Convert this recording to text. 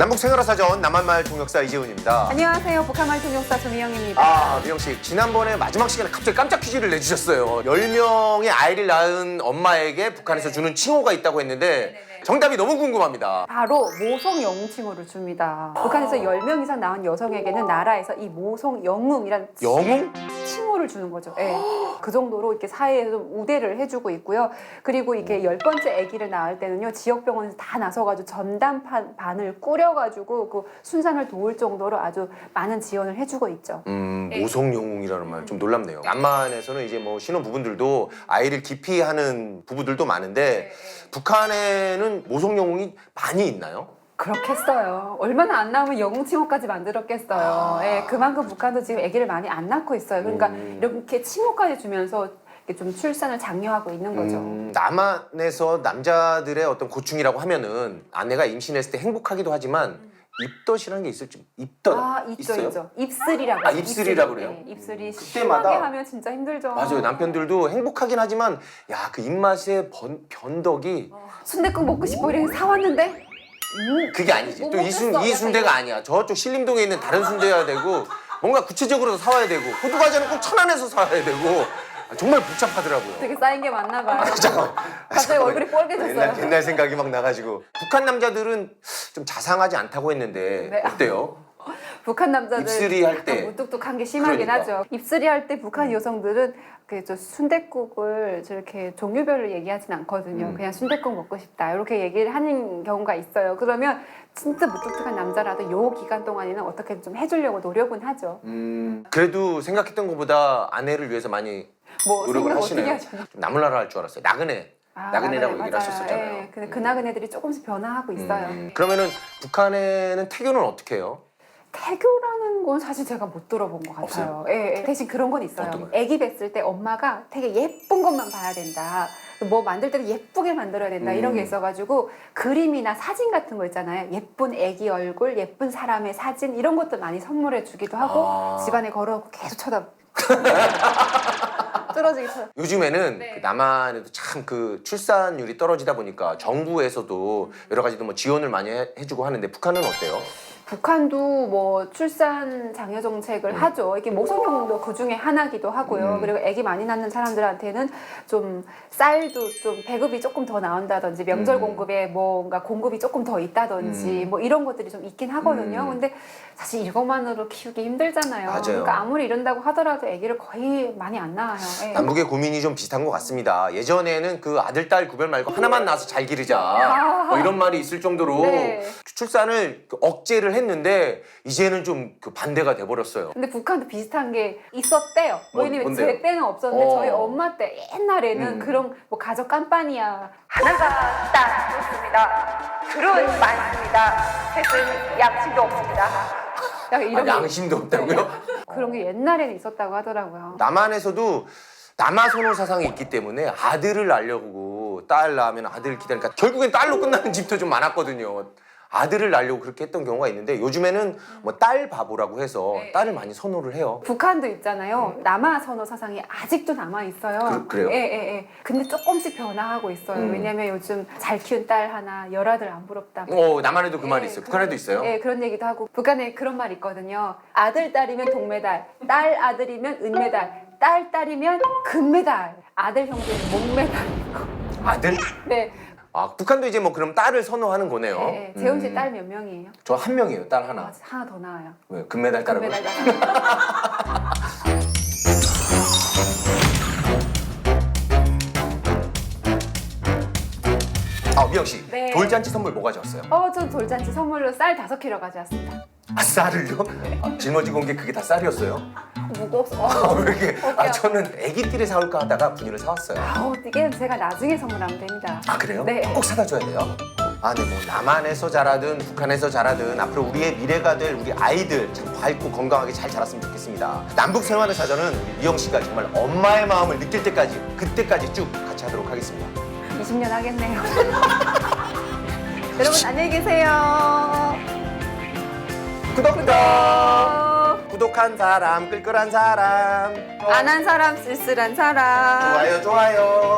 남북생활화사전 남한마을 통역사 이재훈입니다. 안녕하세요. 북한마을 통역사 조미영입니다. 아, 미영 씨, 지난번에 마지막 시간에 갑자기 깜짝 퀴즈를 내주셨어요. 10명의 아이를 낳은 엄마에게 북한에서 주는 칭호가 있다고 했는데 정답이 너무 궁금합니다. 바로 모성 영웅 칭호를 줍니다. 북한에서 10명 이상 낳은 여성에게는 나라에서 이 모성 영웅이란 영웅? 칭호를 주는 거죠. 예. 그 정도로 이렇게 사회에 좀 우대를 해주고 있고요. 그리고 이게 10번째 아기를 낳을 때는요, 지역병원에서 다 나서가지고 전담반을 꾸려가지고 그 순산을 도울 정도로 아주 많은 지원을 해주고 있죠. 모성 영웅이라는 말 좀 놀랍네요. 남한에서는 이제 뭐 신혼 부부들도 아이를 기피하는 부부들도 많은데 북한에는 모성 영웅이 많이 있나요? 그렇겠어요. 얼마나 안 낳으면 영웅 칭호까지 만들었겠어요. 예, 그만큼 북한도 지금 아기를 많이 안 낳고 있어요. 그러니까 이렇게 칭호까지 주면서 이렇게 좀 출산을 장려하고 있는 거죠. 남한에서 남자들의 어떤 고충이라고 하면은 아내가 임신했을 때 행복하기도 하지만 입덧이라는 게 있을지. 입덧 있죠, 있어요? 있죠. 입술이라고. 아, 입술이라고 그래요? 네, 입술이 그때마다 심하게 하면 진짜 힘들죠. 맞아요. 남편들도 행복하긴 하지만 야, 그 입맛의 변덕이 순댓국 먹고 싶어 이렇게 사왔는데 그게 아니지. 못 또 이 먹겠어. 순대가 아니야. 저쪽 신림동에 있는 다른 순대여야 되고 뭔가 구체적으로 사와야 되고 호두과자는 꼭 천안에서 사와야 되고 정말 복잡하더라고요. 되게 쌓인 게 많나 봐요. 잠깐만. 갑자기 얼굴이 뻘개졌어요. 옛날 생각이 막 나가지고 북한 남자들은 좀 자상하지 않다고 했는데 네. 어때요? 북한 남자들 입술이 할 때. 약간 무뚝뚝한 게 심하긴 그러니까. 하죠. 입술이 할 때 북한 여성들은 그 순댓국을 저렇게 종류별로 얘기하진 않거든요. 그냥 순댓국 먹고 싶다 이렇게 얘기를 하는 경우가 있어요. 그러면 진짜 무뚝뚝한 남자라도 요 기간 동안에는 어떻게 좀 해주려고 노력은 하죠. 그래도 생각했던 것보다 아내를 위해서 많이 뭐 노력을 생각 어떻게 하시네요. 하시나요? 좀 나무라라 할 줄 알았어요. 나그네. 나그네라고 맞아요. 얘기를 하셨었잖아요. 예, 근데 그 나그네들이 조금씩 변화하고 있어요. 그러면은 북한에는 태교는 어떻게 해요? 태교라는 건 사실 제가 못 들어본 것 같아요. 없어요? 예, 예. 대신 그런 건 있어요. 어떤 거요? 아기 뵀을 때 엄마가 되게 예쁜 것만 봐야 된다. 뭐 만들 때도 예쁘게 만들어야 된다. 이런 게 있어가지고 그림이나 사진 같은 거 있잖아요. 예쁜 아기 얼굴, 예쁜 사람의 사진 이런 것도 많이 선물해 주기도 하고 집안에 걸어오고 계속 뚫어지기 쳐다. 요즘에는 네. 그 남한에도 참 그 출산율이 떨어지다 보니까 정부에서도 여러 가지 뭐 지원을 많이 해주고 하는데 북한은 어때요? 북한도 뭐 출산 장려 정책을 하죠. 이게 모성영웅도 그 중에 하나기도 하고요. 그리고 아기 많이 낳는 사람들한테는 좀 쌀도 좀 배급이 조금 더 나온다든지 명절 공급에 뭔가 공급이 조금 더 있다든지 뭐 이런 것들이 좀 있긴 하거든요. 근데 사실 이것만으로 키우기 힘들잖아요. 맞아요. 그러니까 아무리 이런다고 하더라도 아기를 거의 많이 안 낳아요. 예. 남북의 고민이 좀 비슷한 것 같습니다. 예전에는 그 아들, 딸 구별 말고 하나만 낳아서 잘 기르자 뭐 이런 말이 있을 정도로 네. 출산을 그 억제를 했는데 이제는 좀 그 반대가 돼버렸어요. 근데 북한도 비슷한 게 있었대요. 왜냐면 뭔데요? 제 때는 없었는데 어. 저희 엄마 때 옛날에는 그런 뭐 가족 깜빠니야 하나가 딱 좋습니다. 둘은 많습니다. 셋은 양심도 없습니다. 약간 이런 게 양심도 없다고요? 그런 게 옛날에는 있었다고 하더라고요. 남한에서도 남아선호 사상이 있기 때문에 아들을 낳으려고 딸 낳으면 아들을 기다리니까 결국엔 딸로 끝나는 집도 좀 많았거든요. 아들을 낳으려고 그렇게 했던 경우가 있는데 요즘에는 뭐 딸 바보라고 해서 딸을 많이 선호를 해요. 북한도 있잖아요. 남아 선호 사상이 아직도 남아 있어요. 그래요? 예, 예, 예. 근데 조금씩 변화하고 있어요. 왜냐면 요즘 잘 키운 딸 하나, 열아들 안 부럽다. 남한에도 그 말이 있어요. 북한에도 있어요? 예, 그런 얘기도 하고 북한에 그런 말이 있거든요. 아들 딸이면 동메달, 딸 아들이면 은메달, 딸 딸이면 금메달, 아들 형제는 목메달이고. 아들? 네, 아, 북한도 이제 뭐 그럼 딸을 선호하는 거네요. 예, 예. 재훈 씨 딸 몇 명이에요? 저 한 명이에요, 딸 하나. 하나 더 나와요. 왜, 금메달 따라고요? 금메달 하나. 아, 미영 씨. 네. 돌잔치 선물 뭐 가져왔어요? 저 돌잔치 선물로 쌀 5kg 가져왔습니다. 아, 쌀을요? 아, 짊어지고 온 게 그게 다 쌀이었어요? 무거워서. 왜 이렇게? 아, 저는 애기띠를 사올까 하다가 분유를 사왔어요. 이게 제가 나중에 선물하면 됩니다. 아, 그래요? 네. 꼭 사다 줘야 돼요? 아, 네, 뭐 남한에서 자라든 북한에서 자라든 앞으로 우리의 미래가 될 우리 아이들 참 밝고 건강하게 잘 자랐으면 좋겠습니다. 남북 생활의 사전은 우리 미영 씨가 정말 엄마의 마음을 느낄 때까지 그때까지 쭉 같이 하도록 하겠습니다. 20년 하겠네요. 여러분 안녕히 계세요. 구독! 구독한 사람, 끌끌한 사람, 안 한 사람 쓸쓸한 사람. 좋아요, 좋아요.